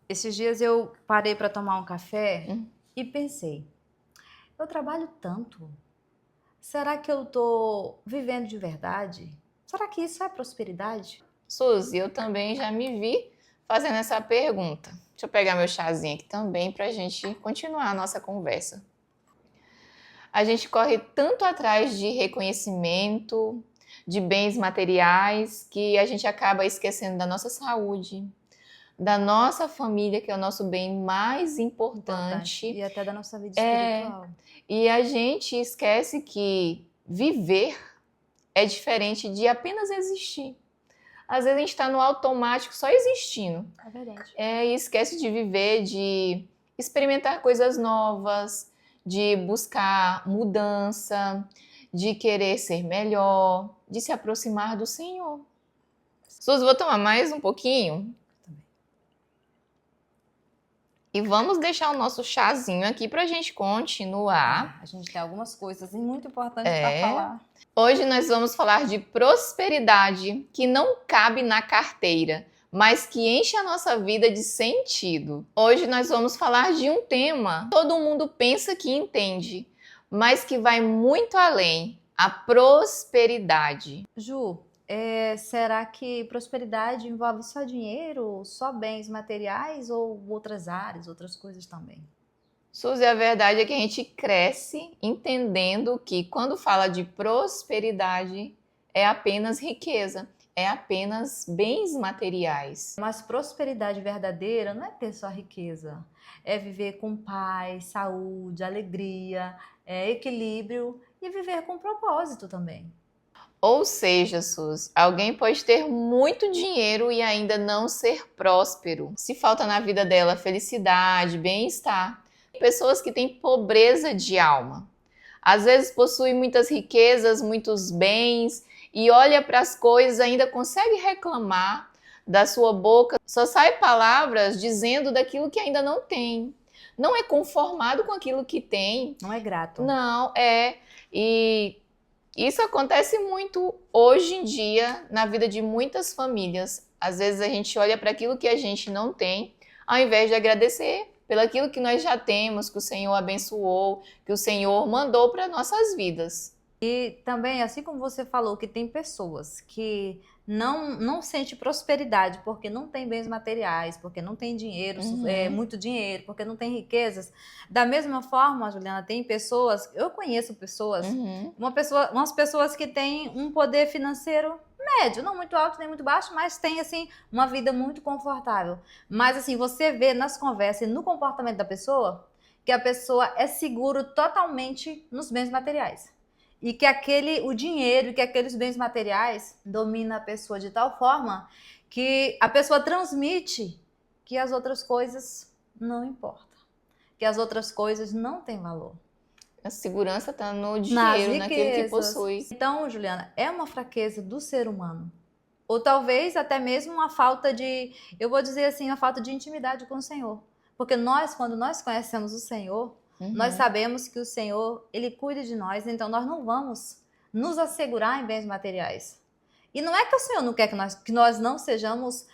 Esses dias eu parei para tomar um café e pensei, eu trabalho tanto. Será que eu tô vivendo de verdade? Será que isso é prosperidade? Suzy, eu também já me vi fazendo essa pergunta. Deixa eu pegar meu chazinho aqui também para a gente continuar a nossa conversa. A gente corre tanto atrás de reconhecimento, de bens materiais, que a gente acaba esquecendo da nossa saúde, da nossa família, que é o nosso bem mais importante. E até da nossa vida espiritual. E a gente esquece que viver é diferente de apenas existir. Às vezes a gente está no automático só existindo. É verdade. E esquece de viver, de experimentar coisas novas, de buscar mudança, de querer ser melhor, de se aproximar do Senhor. Suzy, vou tomar mais um pouquinho? E vamos deixar o nosso chazinho aqui para a gente continuar. A gente tem algumas coisas muito importantes para falar. Hoje nós vamos falar de prosperidade que não cabe na carteira, mas que enche a nossa vida de sentido. Hoje nós vamos falar de um tema que todo mundo pensa que entende, mas que vai muito além, a prosperidade. Ju, será que prosperidade envolve só dinheiro, só bens materiais ou outras áreas, outras coisas também? Suzy, a verdade é que a gente cresce entendendo que quando fala de prosperidade é apenas riqueza, é apenas bens materiais. Mas prosperidade verdadeira não é ter só riqueza, é viver com paz, saúde, alegria, equilíbrio e viver com propósito também. Ou seja, Suzy, alguém pode ter muito dinheiro e ainda não ser próspero. Se falta na vida dela felicidade, bem-estar. Pessoas que têm pobreza de alma. Às vezes possuem muitas riquezas, muitos bens e olha para as coisas, ainda consegue reclamar da sua boca. Só sai palavras dizendo daquilo que ainda não tem. Não é conformado com aquilo que tem. Não é grato. Não, E isso acontece muito hoje em dia na vida de muitas famílias. Às vezes a gente olha para aquilo que a gente não tem, ao invés de agradecer pelaquilo que nós já temos, que o Senhor abençoou, que o Senhor mandou para nossas vidas. E também, assim como você falou, que tem pessoas que não sente prosperidade porque não tem bens materiais, porque não tem dinheiro, muito dinheiro, porque não tem riquezas. Da mesma forma, Juliana, tem pessoas, eu conheço pessoas, umas pessoas que têm um poder financeiro médio, não muito alto nem muito baixo, mas tem assim uma vida muito confortável. Mas assim, você vê nas conversas e no comportamento da pessoa que a pessoa é seguro totalmente nos bens materiais. E que o dinheiro, que aqueles bens materiais domina a pessoa de tal forma que a pessoa transmite que as outras coisas não importam, que as outras coisas não têm valor. A segurança está no dinheiro, naquilo que possui. Então, Juliana, é uma fraqueza do ser humano. Ou talvez até mesmo uma falta de, eu vou dizer assim, uma falta de intimidade com o Senhor. Porque quando nós conhecemos o Senhor, nós sabemos que o Senhor, Ele cuida de nós, então nós não vamos nos assegurar em bens materiais. E não é que o Senhor não quer que nós não sejamos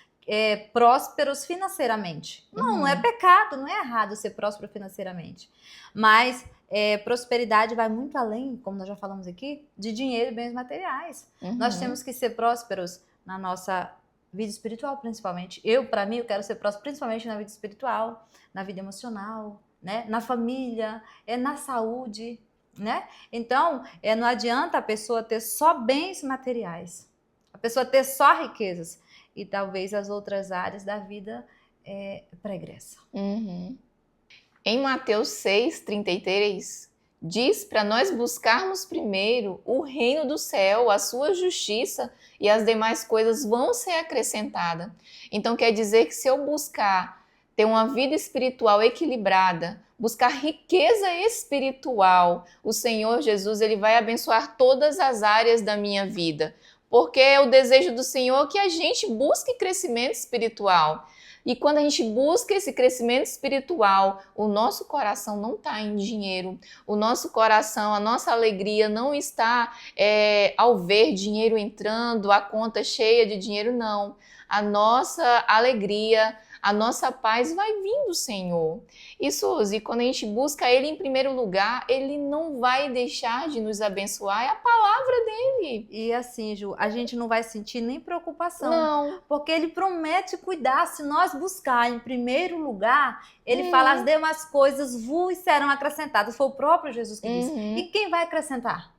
prósperos financeiramente. Não é pecado, não é errado ser próspero financeiramente. Mas prosperidade vai muito além, como nós já falamos aqui, de dinheiro e bens materiais. Nós temos que ser prósperos na nossa vida espiritual, principalmente. Para mim, eu quero ser próspero principalmente na vida espiritual, na vida emocional, né? Na família, na saúde, né? Então, não adianta a pessoa ter só bens materiais, a pessoa ter só riquezas e talvez as outras áreas da vida pregressa. Em Mateus 6:33, diz para nós buscarmos primeiro o reino do céu, a sua justiça, e as demais coisas vão ser acrescentadas. Então quer dizer que se eu buscar ter uma vida espiritual equilibrada, buscar riqueza espiritual, o Senhor Jesus ele vai abençoar todas as áreas da minha vida. Porque é o desejo do Senhor que a gente busque crescimento espiritual. E quando a gente busca esse crescimento espiritual, o nosso coração não está em dinheiro, o nosso coração, a nossa alegria não está ao ver dinheiro entrando, a conta cheia de dinheiro, não. A nossa alegria, a nossa paz vai vir do Senhor. E Suzy, quando a gente busca Ele em primeiro lugar, Ele não vai deixar de nos abençoar, é a palavra dele. E assim, Ju, a gente não vai sentir nem preocupação. Não. Porque Ele promete cuidar. Se nós buscar em primeiro lugar, Ele fala, as demais coisas vos serão acrescentadas. Foi o próprio Jesus que disse. E quem vai acrescentar?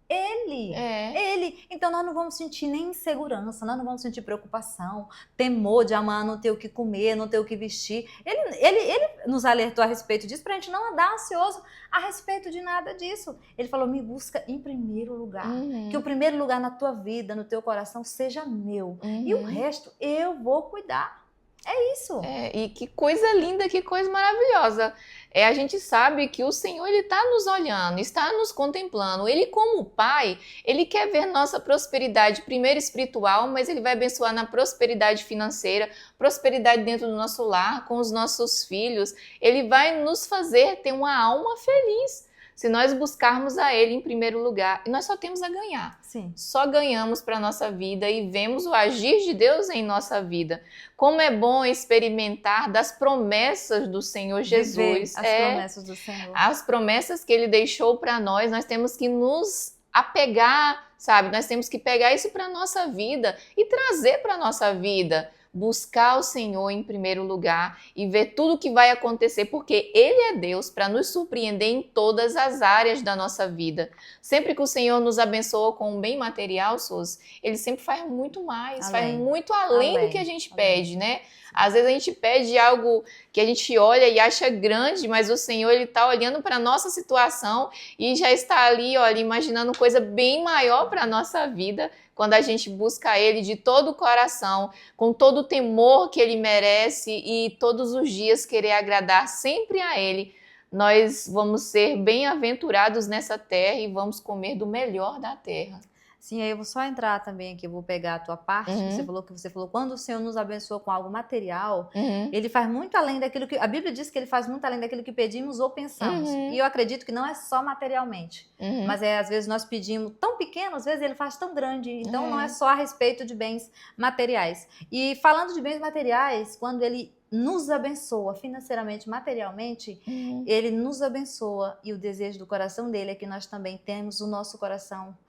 Ele. Ele. Então nós não vamos sentir nem insegurança, nós não vamos sentir preocupação, temor de amanhã não ter o que comer, não ter o que vestir. Ele nos alertou a respeito disso para a gente não andar ansioso a respeito de nada disso. Ele falou, me busca em primeiro lugar. Que o primeiro lugar na tua vida, no teu coração, seja meu. E o resto eu vou cuidar. É isso. E que coisa linda, que coisa maravilhosa. A gente sabe que o Senhor, Ele está nos olhando, está nos contemplando. Ele, como Pai, Ele quer ver nossa prosperidade, primeiro espiritual, mas Ele vai abençoar na prosperidade financeira, prosperidade dentro do nosso lar, com os nossos filhos. Ele vai nos fazer ter uma alma feliz. Se nós buscarmos a Ele em primeiro lugar, e nós só temos a ganhar. Sim. Só ganhamos para a nossa vida e vemos o agir de Deus em nossa vida. Como é bom experimentar das promessas do Senhor Jesus. As promessas do Senhor. As promessas que Ele deixou para nós temos que nos apegar, sabe? Nós temos que pegar isso para a nossa vida e trazer para a nossa vida. Buscar o Senhor em primeiro lugar e ver tudo o que vai acontecer, porque Ele é Deus para nos surpreender em todas as áreas da nossa vida. Sempre que o Senhor nos abençoa com um bem material, Suzy, Ele sempre faz muito mais, faz muito além do que a gente pede, né? Às vezes a gente pede algo que a gente olha e acha grande, mas o Senhor, Ele está olhando para a nossa situação e já está ali, olha, imaginando coisa bem maior para a nossa vida. Quando a gente busca Ele de todo o coração, com todo o temor que Ele merece e todos os dias querer agradar sempre a Ele, nós vamos ser bem-aventurados nessa terra e vamos comer do melhor da terra. Sim, aí eu vou só entrar também aqui, eu vou pegar a tua parte, que você falou, quando o Senhor nos abençoa com algo material, Ele faz muito além daquilo que... A Bíblia diz que Ele faz muito além daquilo que pedimos ou pensamos. E eu acredito que não é só materialmente, mas às vezes nós pedimos tão pequeno, às vezes Ele faz tão grande. Então não é só a respeito de bens materiais. E falando de bens materiais, quando Ele nos abençoa financeiramente, materialmente, Ele nos abençoa. E o desejo do coração dele é que nós também temos o nosso coração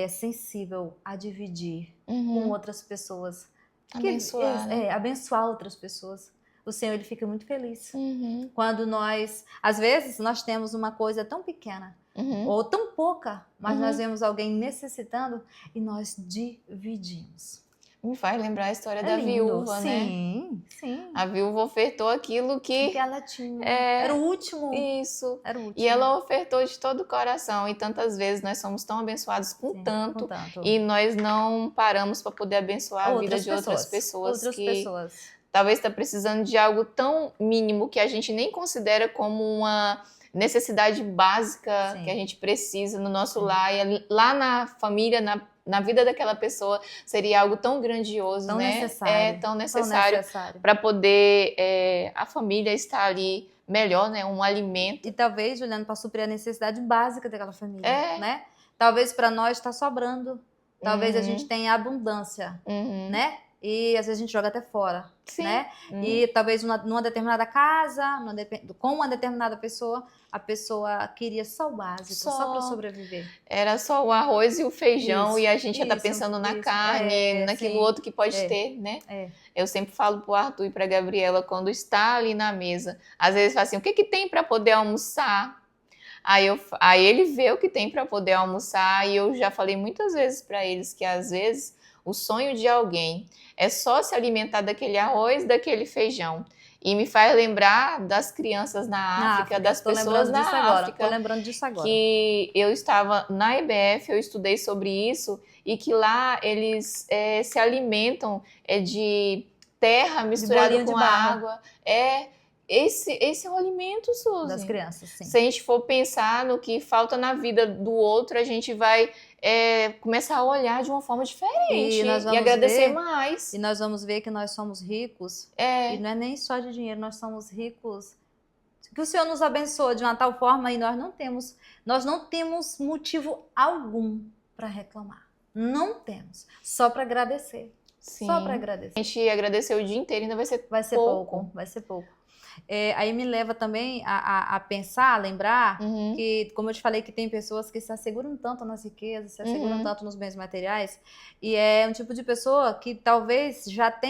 sensível a dividir com outras pessoas. Abençoar, né? Abençoar outras pessoas. O Senhor, Ele fica muito feliz. Quando nós... Às vezes, nós temos uma coisa tão pequena, ou tão pouca, mas nós vemos alguém necessitando e nós dividimos. Me faz lembrar a história da viúva, né? Sim. A viúva ofertou aquilo que ela tinha. Era o último. Isso. Era o último. E ela ofertou de todo o coração. E tantas vezes nós somos tão abençoados com tanto. E nós não paramos para poder abençoar a vida de outras pessoas. Talvez está precisando de algo tão mínimo que a gente nem considera como uma necessidade básica que a gente precisa no nosso lar. E lá na família, na vida daquela pessoa, seria algo tão grandioso, tão né? Necessário. Tão necessário para poder a família estar ali melhor, né? Um alimento. E talvez, Juliana, para suprir a necessidade básica daquela família, né? Talvez para nós está sobrando. Talvez a gente tenha abundância, né? E às vezes a gente joga até fora, né? E talvez numa determinada casa, com uma determinada pessoa, a pessoa queria só o básico, só para sobreviver. Era só o arroz e o feijão e a gente já tá pensando na carne, naquilo outro que pode ter, né? Eu sempre falo pro Arthur e pra Gabriela, quando está ali na mesa, às vezes fala assim, o que que tem para poder almoçar? Aí ele vê o que tem para poder almoçar e eu já falei muitas vezes para eles que às vezes o sonho de alguém é só se alimentar daquele arroz, daquele feijão. E me faz lembrar das crianças na África, das pessoas na África. Tô lembrando disso agora. Que eu estava na EBF, eu estudei sobre isso, e que lá eles se alimentam de terra misturada com água. Esse é o alimento, Suzy. Das crianças, sim. Se a gente for pensar no que falta na vida do outro, a gente vai começar a olhar de uma forma diferente e agradecer mais. E nós vamos ver que nós somos ricos. E não é nem só de dinheiro, nós somos ricos. Que o Senhor nos abençoa de uma tal forma e nós não temos motivo algum para reclamar. Não temos. Só para agradecer. Sim. Só para agradecer. A gente agradeceu o dia inteiro, ainda vai ser pouco. Vai ser pouco. Aí me leva também a pensar, a lembrar que, como eu te falei, que tem pessoas que se asseguram tanto nas riquezas, se asseguram tanto nos bens materiais, e é um tipo de pessoa que talvez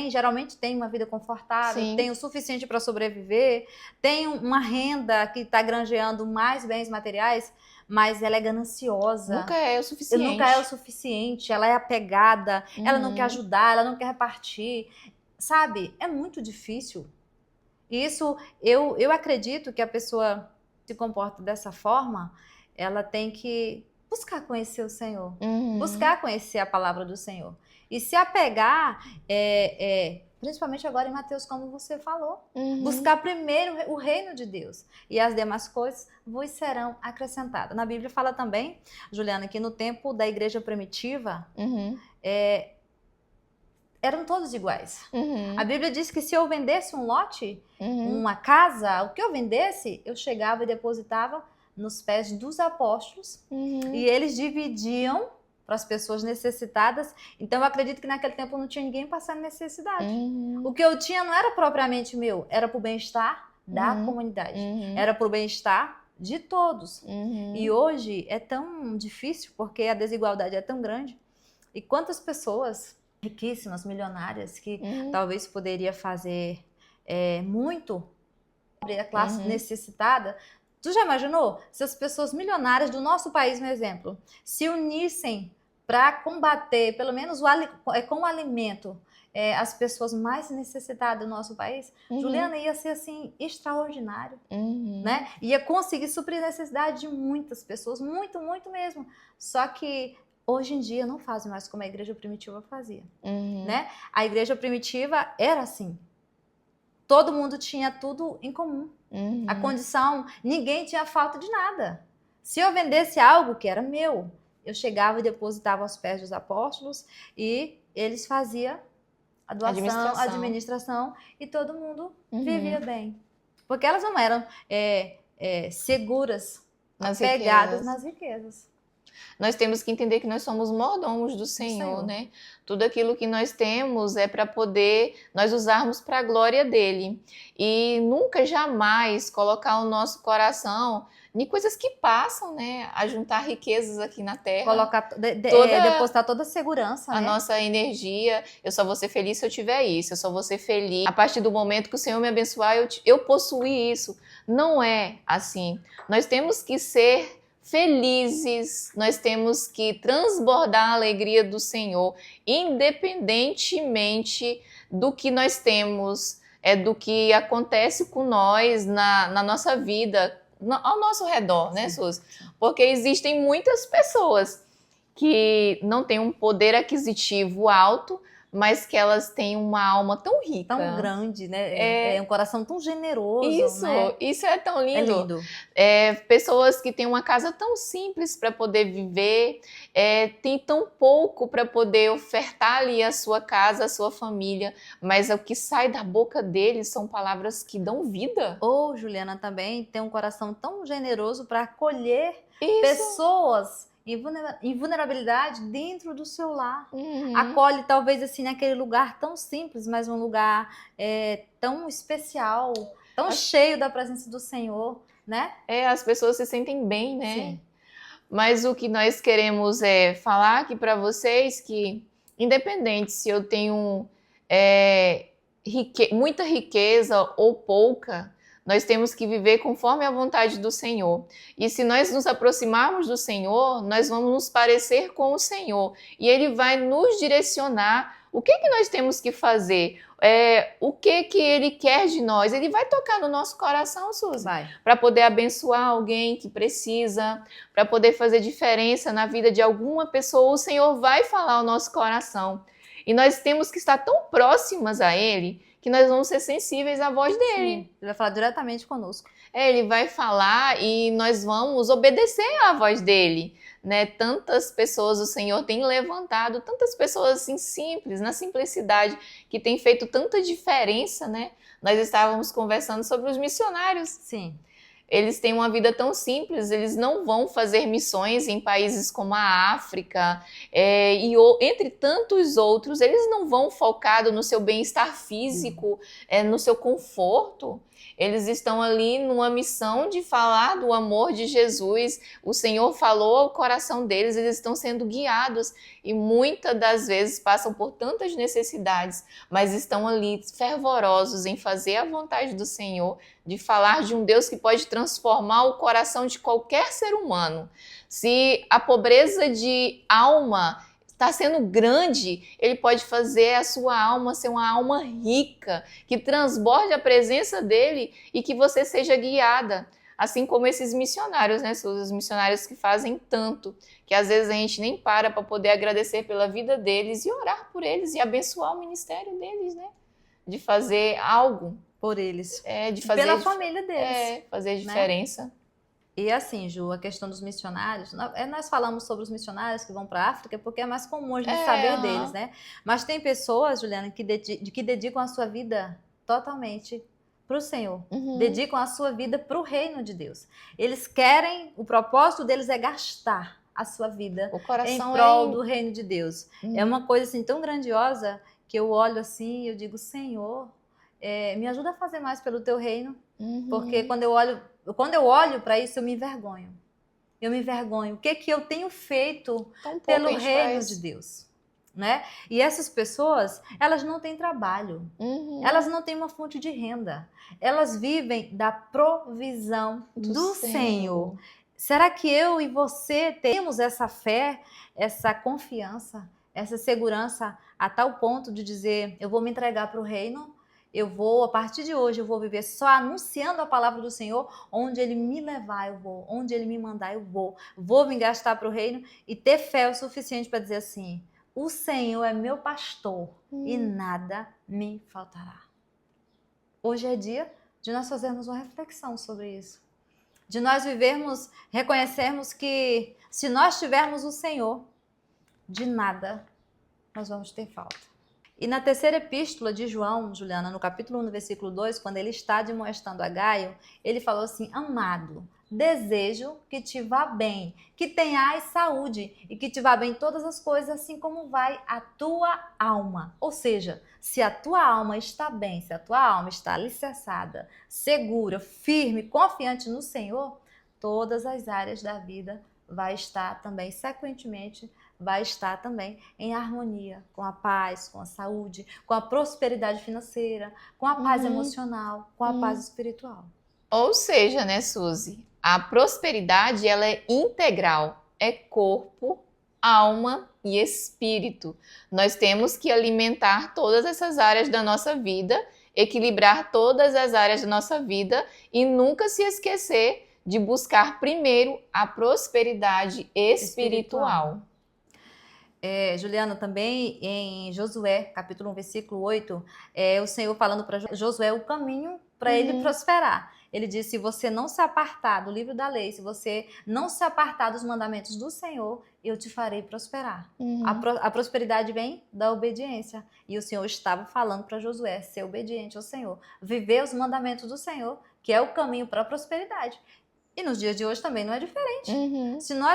geralmente tem uma vida confortável, Sim. tem o suficiente para sobreviver, tem uma renda que está granjeando mais bens materiais, mas ela é gananciosa. Nunca é o suficiente. Nunca é o suficiente, ela é apegada, ela não quer ajudar, ela não quer repartir. Sabe, é muito difícil. Isso, eu acredito que a pessoa se comporta dessa forma, ela tem que buscar conhecer o Senhor, buscar conhecer a palavra do Senhor. E se apegar, principalmente agora em Mateus, como você falou, buscar primeiro o reino de Deus e as demais coisas vos serão acrescentadas. Na Bíblia fala também, Juliana, que no tempo da igreja primitiva, eram todos iguais. A Bíblia diz que se eu vendesse um lote, uma casa, o que eu vendesse, eu chegava e depositava nos pés dos apóstolos e eles dividiam para as pessoas necessitadas. Então eu acredito que naquele tempo não tinha ninguém passando necessidade. O que eu tinha não era propriamente meu, era para o bem-estar da comunidade, era para o bem-estar de todos. E hoje é tão difícil porque a desigualdade é tão grande. E quantas pessoas riquíssimas, milionárias, que talvez poderia fazer muito para a classe necessitada. Tu já imaginou se as pessoas milionárias do nosso país, no exemplo, se unissem para combater, pelo menos com o alimento, as pessoas mais necessitadas do nosso país? Juliana, ia ser assim extraordinário, né? Ia conseguir suprir a necessidade de muitas pessoas, muito, muito mesmo. Só que hoje em dia não fazem mais como a igreja primitiva fazia, né? A igreja primitiva era assim. Todo mundo tinha tudo em comum. A condição, ninguém tinha falta de nada. Se eu vendesse algo que era meu, eu chegava e depositava aos pés dos apóstolos e eles faziam a doação, a administração e todo mundo vivia bem. Porque elas não eram seguras, apegadas nas riquezas. Nós temos que entender que nós somos mordomos do Senhor, né? Tudo aquilo que nós temos é para poder nós usarmos para a glória dele. E nunca, jamais colocar o nosso coração em coisas que passam, né? A juntar riquezas aqui na terra. Depositar toda a segurança, a nossa energia. Eu só vou ser feliz se eu tiver isso. Eu só vou ser feliz a partir do momento que o Senhor me abençoar, eu possuir isso. Não é assim. Nós temos que ser felizes, nós temos que transbordar a alegria do Senhor, independentemente do que nós temos, do que acontece com nós na nossa vida, ao nosso redor, né, Suzy? Porque existem muitas pessoas que não têm um poder aquisitivo alto, mas que elas têm uma alma tão rica. Tão grande, né? Um coração tão generoso, né? Isso é tão lindo. É lindo. Pessoas que têm uma casa tão simples para poder viver, tem tão pouco para poder ofertar ali a sua casa, a sua família, mas o que sai da boca deles são palavras que dão vida. Ou Juliana também tem um coração tão generoso para acolher pessoas em vulnerabilidade dentro do seu lar. Acolhe talvez assim naquele lugar tão simples, mas um lugar tão especial, tão cheio da presença do Senhor, né? As pessoas se sentem bem, né? Sim. Mas o que nós queremos falar aqui para vocês que, independente se eu tenho muita riqueza ou pouca, nós temos que viver conforme a vontade do Senhor. E se nós nos aproximarmos do Senhor, nós vamos nos parecer com o Senhor. E Ele vai nos direcionar o que nós temos que fazer, o que Ele quer de nós. Ele vai tocar no nosso coração, Suzy, para poder abençoar alguém que precisa, para poder fazer diferença na vida de alguma pessoa. O Senhor vai falar ao nosso coração. E nós temos que estar tão próximas a Ele que nós vamos ser sensíveis à voz dele. Sim, ele vai falar diretamente conosco. Ele vai falar e nós vamos obedecer à voz dele, né? Tantas pessoas o Senhor tem levantado, tantas pessoas assim simples, na simplicidade, que tem feito tanta diferença, né? Nós estávamos conversando sobre os missionários. Sim. eles têm uma vida tão simples, eles não vão fazer missões em países como a África, entre tantos outros, eles não vão focado no seu bem-estar físico, no seu conforto. Eles estão ali numa missão de falar do amor de Jesus. O Senhor falou ao coração deles, eles estão sendo guiados e muitas das vezes passam por tantas necessidades, mas estão ali fervorosos em fazer a vontade do Senhor, de falar de um Deus que pode transformar o coração de qualquer ser humano. Se a pobreza de alma está sendo grande, ele pode fazer a sua alma ser uma alma rica, que transborde a presença dele e que você seja guiada. Assim como esses missionários, né, os missionários que fazem tanto, que às vezes a gente nem para poder agradecer pela vida deles e orar por eles e abençoar o ministério deles, né? De fazer algo. Por eles. De fazer pela família deles. Fazer diferença. Né? E assim, Ju, a questão dos missionários, nós falamos sobre os missionários que vão para a África porque é mais comum a gente saber deles, né? Mas tem pessoas, Juliana, que dedicam a sua vida totalmente para o Senhor. Dedicam a sua vida para o reino de Deus. Eles querem, o propósito deles é gastar a sua vida em prol do reino de Deus. É uma coisa assim tão grandiosa que eu olho assim e eu digo, Senhor, me ajuda a fazer mais pelo teu reino, porque quando eu olho para isso, eu me envergonho. Eu me envergonho. O que eu tenho feito pelo reino de Deus? Né? E essas pessoas, elas não têm trabalho. Elas não têm uma fonte de renda. Elas vivem da provisão do Senhor. Será que eu e você temos essa fé, essa confiança, essa segurança a tal ponto de dizer, eu vou me entregar para o reino? A partir de hoje, eu vou viver só anunciando a palavra do Senhor, onde Ele me levar, eu vou, onde Ele me mandar, eu vou. Vou me gastar para o reino e ter fé o suficiente para dizer assim, o Senhor é meu pastor e nada me faltará. Hoje é dia de nós fazermos uma reflexão sobre isso. De nós vivermos, reconhecermos que se nós tivermos o Senhor, de nada nós vamos ter falta. E na terceira epístola de João, Juliana, no capítulo 1, no versículo 2, quando ele está admoestando a Gaio, ele falou assim, amado, desejo que te vá bem, que tenhas saúde e que te vá bem todas as coisas, assim como vai a tua alma. Ou seja, se a tua alma está bem, se a tua alma está alicerçada, segura, firme, confiante no Senhor, todas as áreas da vida vai estar também, sequentemente, vai estar também em harmonia com a paz, com a saúde, com a prosperidade financeira, com a paz emocional, com a paz espiritual. Ou seja, né, Suzy, a prosperidade ela é integral, é corpo, alma e espírito. Nós temos que alimentar todas essas áreas da nossa vida, equilibrar todas as áreas da nossa vida e nunca se esquecer de buscar primeiro a prosperidade espiritual. Juliana, também em Josué, capítulo 1, versículo 8, o Senhor falando para Josué o caminho para ele prosperar. Ele disse, se você não se apartar do livro da lei, se você não se apartar dos mandamentos do Senhor, eu te farei prosperar. A prosperidade vem da obediência. E o Senhor estava falando para Josué, ser obediente ao Senhor. Viver os mandamentos do Senhor, que é o caminho para a prosperidade. E nos dias de hoje também não é diferente.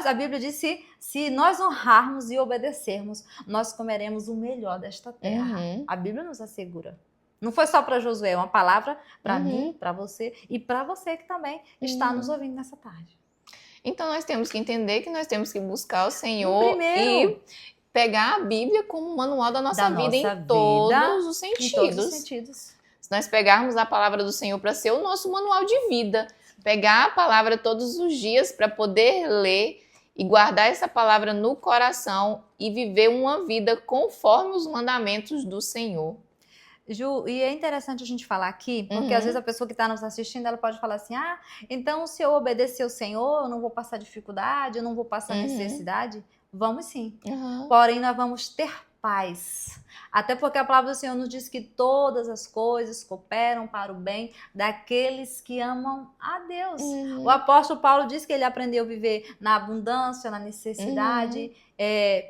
A Bíblia diz, se nós honrarmos e obedecermos, nós comeremos o melhor desta terra. A Bíblia nos assegura. Não foi só para Josué, é uma palavra para mim, para você e para você que também está nos ouvindo nessa tarde. Então nós temos que entender que nós temos que buscar o Senhor e pegar a Bíblia como manual da nossa vida em todos os sentidos. Em todos os sentidos. Se nós pegarmos a palavra do Senhor para ser o nosso manual de vida, pegar a palavra todos os dias para poder ler e guardar essa palavra no coração e viver uma vida conforme os mandamentos do Senhor. Ju, e é interessante a gente falar aqui, porque às vezes a pessoa que está nos assistindo, ela pode falar assim, então se eu obedecer ao Senhor, eu não vou passar dificuldade, eu não vou passar necessidade. Vamos sim. Porém, nós vamos ter paz. Até porque a palavra do Senhor nos diz que todas as coisas cooperam para o bem daqueles que amam a Deus. O apóstolo Paulo diz que ele aprendeu a viver na abundância, na necessidade.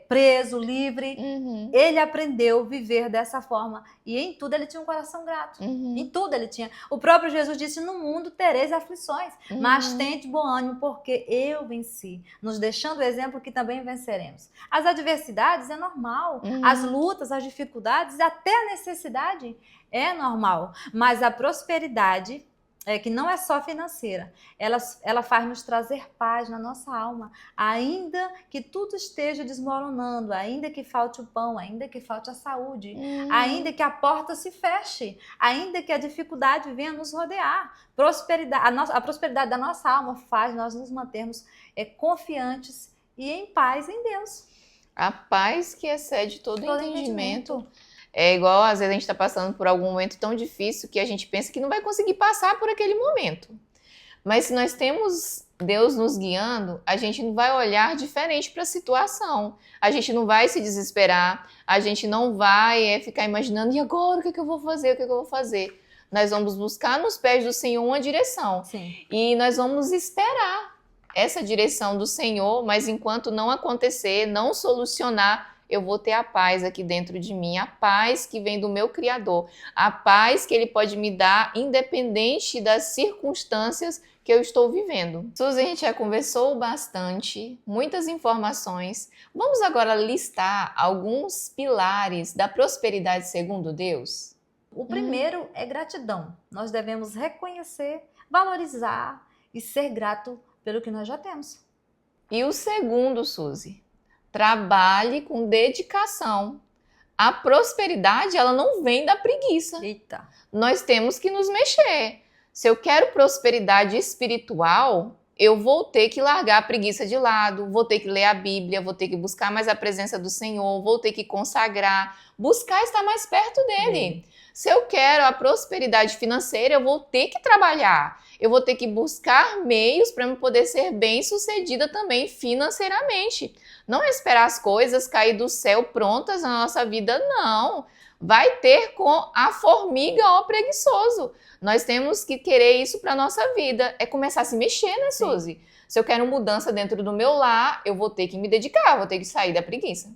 preso, livre. Uhum. Ele aprendeu a viver dessa forma. E em tudo ele tinha um coração grato. Uhum. Em tudo ele tinha. O próprio Jesus disse, no mundo tereis aflições, mas tende bom ânimo, porque eu venci. Nos deixando o exemplo que também venceremos. As adversidades é normal. As lutas, as dificuldades, até a necessidade é normal. Mas a prosperidade, que não é só financeira, ela faz nos trazer paz na nossa alma, ainda que tudo esteja desmoronando, ainda que falte o pão, ainda que falte a saúde, ainda que a porta se feche, ainda que a dificuldade venha nos rodear. A prosperidade da nossa alma faz nós nos mantermos confiantes e em paz em Deus. A paz que excede todo entendimento. É igual, às vezes a gente está passando por algum momento tão difícil que a gente pensa que não vai conseguir passar por aquele momento. Mas se nós temos Deus nos guiando, a gente não vai olhar diferente para a situação. A gente não vai se desesperar, a gente não vai ficar imaginando, e agora o que eu vou fazer, o que eu vou fazer? Nós vamos buscar nos pés do Senhor uma direção. Sim. E nós vamos esperar essa direção do Senhor, mas enquanto não acontecer, não solucionar, eu vou ter a paz aqui dentro de mim, a paz que vem do meu Criador, a paz que Ele pode me dar independente das circunstâncias que eu estou vivendo. Suzy, a gente já conversou bastante, muitas informações. Vamos agora listar alguns pilares da prosperidade segundo Deus? O primeiro é gratidão. Nós devemos reconhecer, valorizar e ser grato pelo que nós já temos. E o segundo, Suzy? Trabalhe com dedicação. A prosperidade, ela não vem da preguiça. Eita. Nós temos que nos mexer. Se eu quero prosperidade espiritual, eu vou ter que largar a preguiça de lado, vou ter que ler a Bíblia, vou ter que buscar mais a presença do Senhor, vou ter que consagrar, buscar estar mais perto dele. Se eu quero a prosperidade financeira, eu vou ter que trabalhar. Eu vou ter que buscar meios para eu poder ser bem-sucedida também financeiramente. Não é esperar as coisas cair do céu prontas na nossa vida, não. Vai ter com a formiga ó preguiçoso. Nós temos que querer isso para a nossa vida. É começar a se mexer, né, Suzy? Sim. Se eu quero mudança dentro do meu lar, eu vou ter que me dedicar, vou ter que sair da preguiça.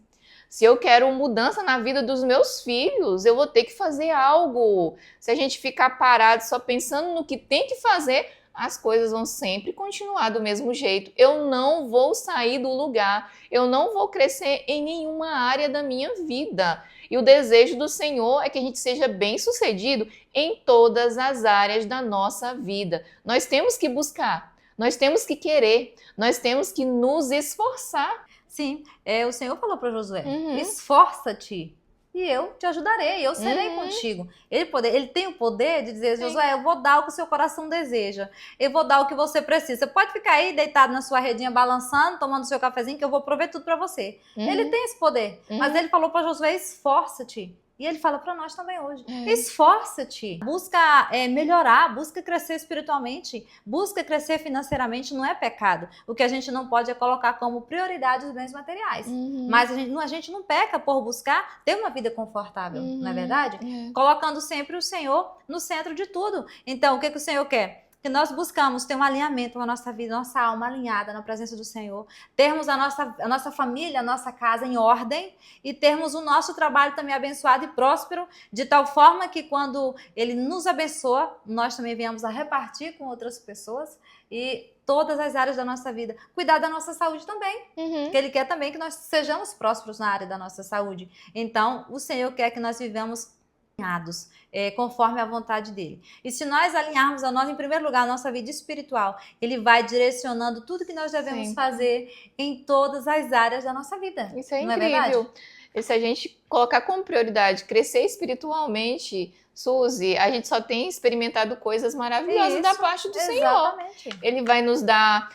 Se eu quero mudança na vida dos meus filhos, eu vou ter que fazer algo. Se a gente ficar parado só pensando no que tem que fazer, as coisas vão sempre continuar do mesmo jeito. Eu não vou sair do lugar, eu não vou crescer em nenhuma área da minha vida. E o desejo do Senhor é que a gente seja bem-sucedido em todas as áreas da nossa vida. Nós temos que buscar, nós temos que querer, nós temos que nos esforçar. Sim, o Senhor falou para Josué, esforça-te e eu te ajudarei, eu serei contigo. Ele tem o poder de dizer, Josué, eu vou dar o que o seu coração deseja, eu vou dar o que você precisa. Você pode ficar aí deitado na sua redinha balançando, tomando seu cafezinho, que eu vou prover tudo para você. Ele tem esse poder, mas ele falou para Josué, esforça-te. E ele fala para nós também hoje, esforça-te, busca melhorar, busca crescer espiritualmente, busca crescer financeiramente, não é pecado. O que a gente não pode é colocar como prioridade os bens materiais. Mas a gente não peca por buscar ter uma vida confortável, não é verdade? Colocando sempre o Senhor no centro de tudo. Então, o que o Senhor quer? Que nós buscamos ter um alinhamento com a nossa vida, nossa alma alinhada na presença do Senhor, termos a nossa família, a nossa casa em ordem e termos o nosso trabalho também abençoado e próspero, de tal forma que quando Ele nos abençoa, nós também venhamos a repartir com outras pessoas e todas as áreas da nossa vida. Cuidar da nossa saúde também, porque Ele quer também que nós sejamos prósperos na área da nossa saúde. Então, o Senhor quer que nós vivamos alinhados, conforme a vontade dele. E se nós alinharmos em primeiro lugar, a nossa vida espiritual, ele vai direcionando tudo que nós devemos fazer em todas as áreas da nossa vida. Isso é não incrível. É verdade? E se a gente colocar como prioridade crescer espiritualmente, Suzy, a gente só tem experimentado coisas maravilhosas da parte do exatamente. Senhor. Ele vai nos dar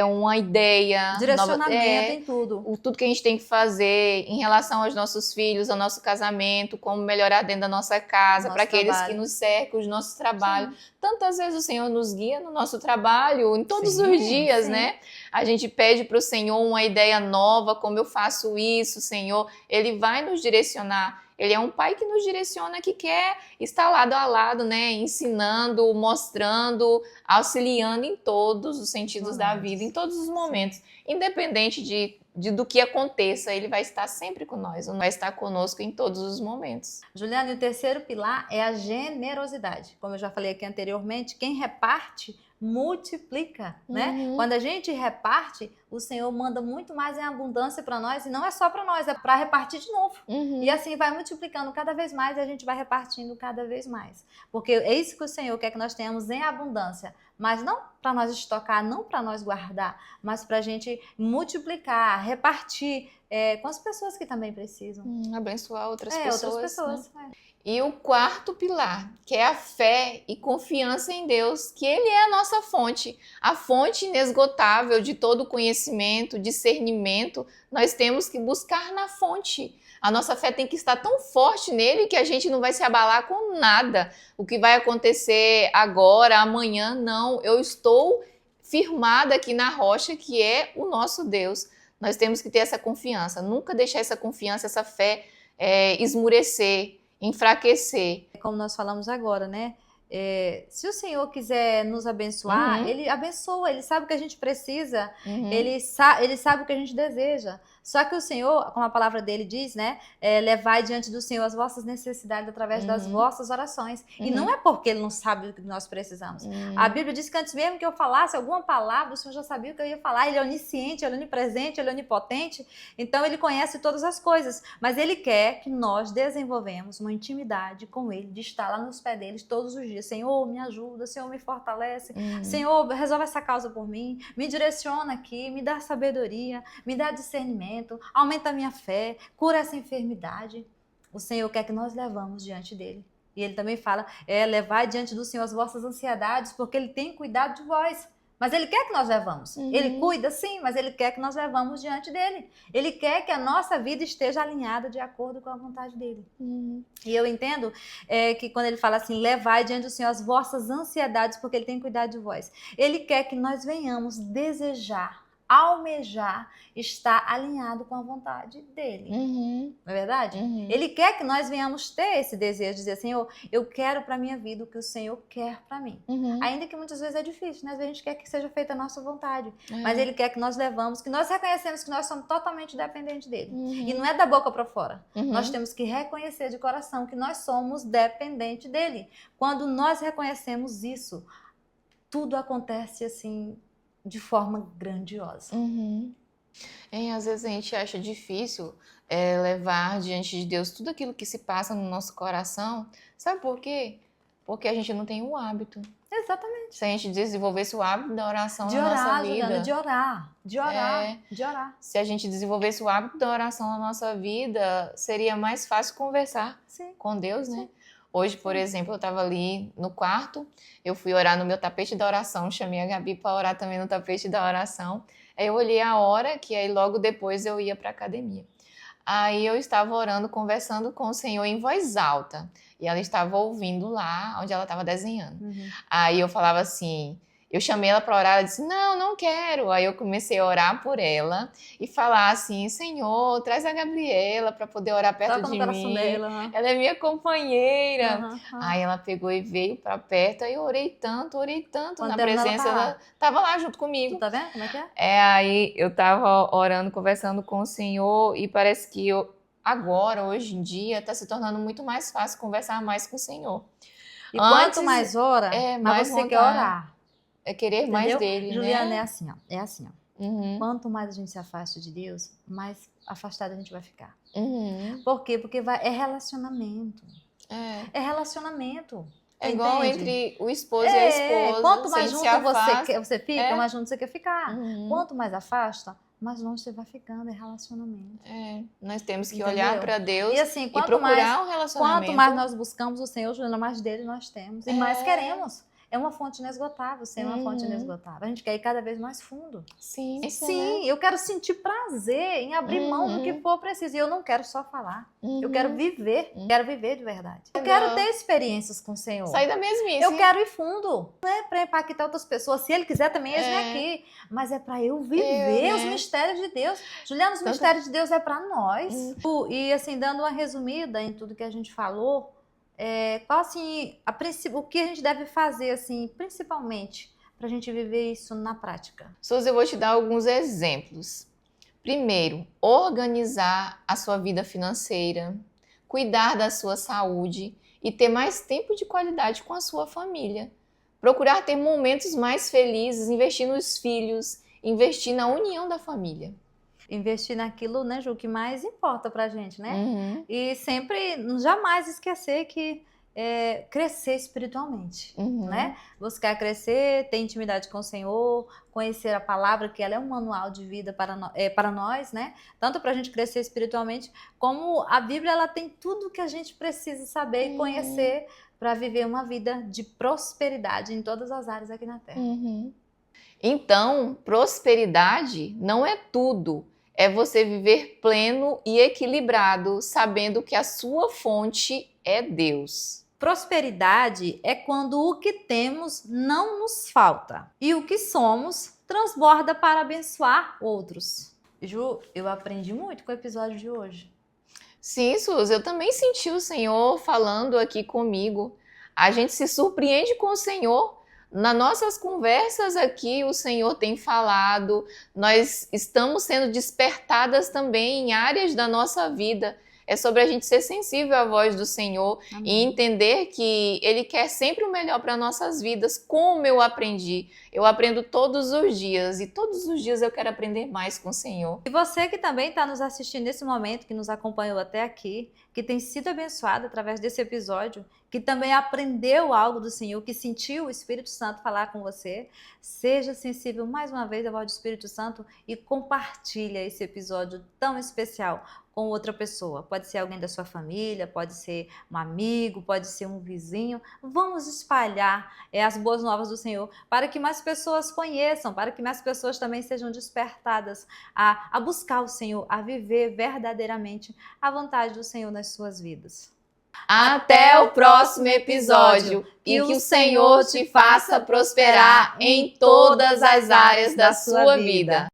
uma ideia, direcionamento em tudo. Tudo que a gente tem que fazer em relação aos nossos filhos, ao nosso casamento, como melhorar dentro da nossa casa, para aqueles que nos cercam, os nossos trabalhos. Tantas vezes o Senhor nos guia no nosso trabalho, em todos os dias, né? A gente pede para o Senhor uma ideia nova, como eu faço isso, Senhor. Ele vai nos direcionar. Ele é um pai que nos direciona, que quer estar lado a lado, né? Ensinando, mostrando, auxiliando em todos os sentidos da vida, em todos os momentos. Independente de do que aconteça, ele vai estar sempre com nós, vai estar conosco em todos os momentos. Juliana, e o terceiro pilar é a generosidade. Como eu já falei aqui anteriormente, quem reparte multiplica, né? Quando a gente reparte, o Senhor manda muito mais em abundância para nós, e não é só para nós, é para repartir de novo. E assim vai multiplicando cada vez mais, e a gente vai repartindo cada vez mais. Porque é isso que o Senhor quer que nós tenhamos em abundância, mas não para nós estocar, não para nós guardar, mas para a gente multiplicar, repartir com as pessoas que também precisam. Abençoar outras pessoas. Outras pessoas. Né? E o quarto pilar, que é a fé e confiança em Deus, que Ele é a nossa fonte, a fonte inesgotável de todo conhecimento, discernimento. Nós temos que buscar na fonte. A nossa fé tem que estar tão forte nele que a gente não vai se abalar com nada. O que vai acontecer agora, amanhã, não. Eu estou firmada aqui na rocha, que é o nosso Deus. Nós temos que ter essa confiança, nunca deixar essa confiança, essa fé esmurecer, enfraquecer. Como nós falamos agora, né? Se o Senhor quiser nos abençoar, Ele abençoa, Ele sabe o que a gente precisa, Ele sabe o que a gente deseja. Só que o Senhor, como a palavra dele diz, né? Levai diante do Senhor as vossas necessidades através das vossas orações. E não é porque Ele não sabe o que nós precisamos. A Bíblia diz que antes mesmo que eu falasse alguma palavra, o Senhor já sabia o que eu ia falar. Ele é onisciente, Ele é onipresente, Ele é onipotente. Então Ele conhece todas as coisas. Mas Ele quer que nós desenvolvemos uma intimidade com Ele, de estar lá nos pés dele todos os dias. Senhor, me ajuda, Senhor, me fortalece. Senhor, resolve essa causa por mim. Me direciona aqui, me dá sabedoria, me dá discernimento. Aumenta a minha fé, cura essa enfermidade. O Senhor quer que nós levamos diante dele. E ele também fala, levai diante do Senhor as vossas ansiedades, porque ele tem cuidado de vós. Mas ele quer que nós levamos. Ele cuida, sim, mas ele quer que nós levamos diante dele. Ele quer que a nossa vida esteja alinhada de acordo com a vontade dele. E eu entendo que quando ele fala assim, levai diante do Senhor as vossas ansiedades, porque ele tem cuidado de vós. Ele quer que nós venhamos desejar, almejar, estar alinhado com a vontade dele. Não é verdade? Ele quer que nós venhamos ter esse desejo de dizer, Senhor, eu quero para minha vida o que o Senhor quer para mim. Ainda que muitas vezes é difícil, né? Às vezes a gente quer que seja feita a nossa vontade. Mas ele quer que nós levamos, que nós reconhecemos que nós somos totalmente dependentes dele. E não é da boca para fora. Nós temos que reconhecer de coração que nós somos dependentes dele. Quando nós reconhecemos isso, tudo acontece assim, de forma grandiosa. Às vezes a gente acha difícil levar diante de Deus tudo aquilo que se passa no nosso coração. Sabe por quê? Porque a gente não tem o hábito. Exatamente. Se a gente desenvolvesse o hábito da oração De na orar, nossa vida. Juliana, de orar. Se a gente desenvolvesse o hábito da oração na nossa vida, seria mais fácil conversar com Deus, né? Hoje, por exemplo, eu estava ali no quarto, eu fui orar no meu tapete da oração, chamei a Gabi para orar também no tapete da oração. Aí eu olhei a hora, que aí logo depois eu ia para a academia. Aí eu estava orando, conversando com o Senhor em voz alta. E ela estava ouvindo lá onde ela estava desenhando. Aí eu falava assim, eu chamei ela para orar, ela disse, não quero. Aí eu comecei a orar por ela e falar assim, Senhor, traz a Gabriela para poder orar perto de mim. Dela, ela é minha companheira. Aí ela pegou e veio para perto, aí eu orei tanto na presença, ela estava lá junto comigo. Tu tá vendo como é que é? Aí eu estava orando, conversando com o Senhor e parece que agora, hoje em dia, está se tornando muito mais fácil conversar mais com o Senhor. E quanto mais ora, mais você quer orar. É querer mais dele, Juliana, né? é assim, ó. Quanto mais a gente se afasta de Deus, mais afastada a gente vai ficar. Por quê? Porque é relacionamento. É relacionamento. É igual entre o esposo e a esposa. Quanto mais junto você fica, mais junto você quer ficar. Quanto mais afasta, mais longe você vai ficando, é relacionamento. Nós temos que olhar para Deus e, assim, procurar um relacionamento. Quanto mais nós buscamos o Senhor, Juliana, mais dele nós temos. E mais queremos. É uma fonte inesgotável, é uma fonte inesgotável. A gente quer ir cada vez mais fundo. Sim, eu quero sentir prazer em abrir mão do que for preciso. E eu não quero só falar. Eu quero viver. Quero viver de verdade. Eu quero ter experiências com o Senhor. Sair da mesmice. Eu quero ir fundo. Não é para impactar outras pessoas. Se Ele quiser também, eles vêm aqui. Mas é para eu viver os mistérios de Deus. Juliana, os mistérios de Deus é para nós. E assim, dando uma resumida em tudo que a gente falou, qual assim, o que a gente deve fazer assim, principalmente para a gente viver isso na prática? Suzy, eu vou te dar alguns exemplos. Primeiro, organizar a sua vida financeira, cuidar da sua saúde e ter mais tempo de qualidade com a sua família. Procurar ter momentos mais felizes, investir nos filhos, investir na união da família. Investir naquilo, né, Ju, que mais importa pra gente, né? Uhum, E sempre, jamais esquecer que crescer espiritualmente, uhum. né? Buscar crescer, ter intimidade com o Senhor, conhecer a palavra, que ela é um manual de vida para nós, né? Tanto para a gente crescer espiritualmente, como a Bíblia, ela tem tudo que a gente precisa saber e conhecer para viver uma vida de prosperidade em todas as áreas aqui na Terra. Uhum. Então, prosperidade não é tudo. É você viver pleno e equilibrado, sabendo que a sua fonte é Deus. Prosperidade é quando o que temos não nos falta e o que somos transborda para abençoar outros. Ju, eu aprendi muito com o episódio de hoje. Sim, Suzy, eu também senti o Senhor falando aqui comigo. A gente se surpreende com o Senhor. Nas nossas conversas aqui, o Senhor tem falado, nós estamos sendo despertadas também em áreas da nossa vida. É sobre a gente ser sensível à voz do Senhor. Amém. E entender que Ele quer sempre o melhor para nossas vidas, como eu aprendi. Eu aprendo todos os dias e todos os dias eu quero aprender mais com o Senhor. E você que também está nos assistindo nesse momento, que nos acompanhou até aqui, que tem sido abençoado através desse episódio, que também aprendeu algo do Senhor, que sentiu o Espírito Santo falar com você, seja sensível mais uma vez à voz do Espírito Santo e compartilha esse episódio tão especial com outra pessoa. Pode ser alguém da sua família, pode ser um amigo, pode ser um vizinho. Vamos espalhar as boas novas do Senhor para que mais pessoas conheçam, para que mais pessoas também sejam despertadas a buscar o Senhor, a viver verdadeiramente a vontade do Senhor nas suas vidas. Até o próximo episódio e que o Senhor te faça prosperar em todas as áreas da sua vida.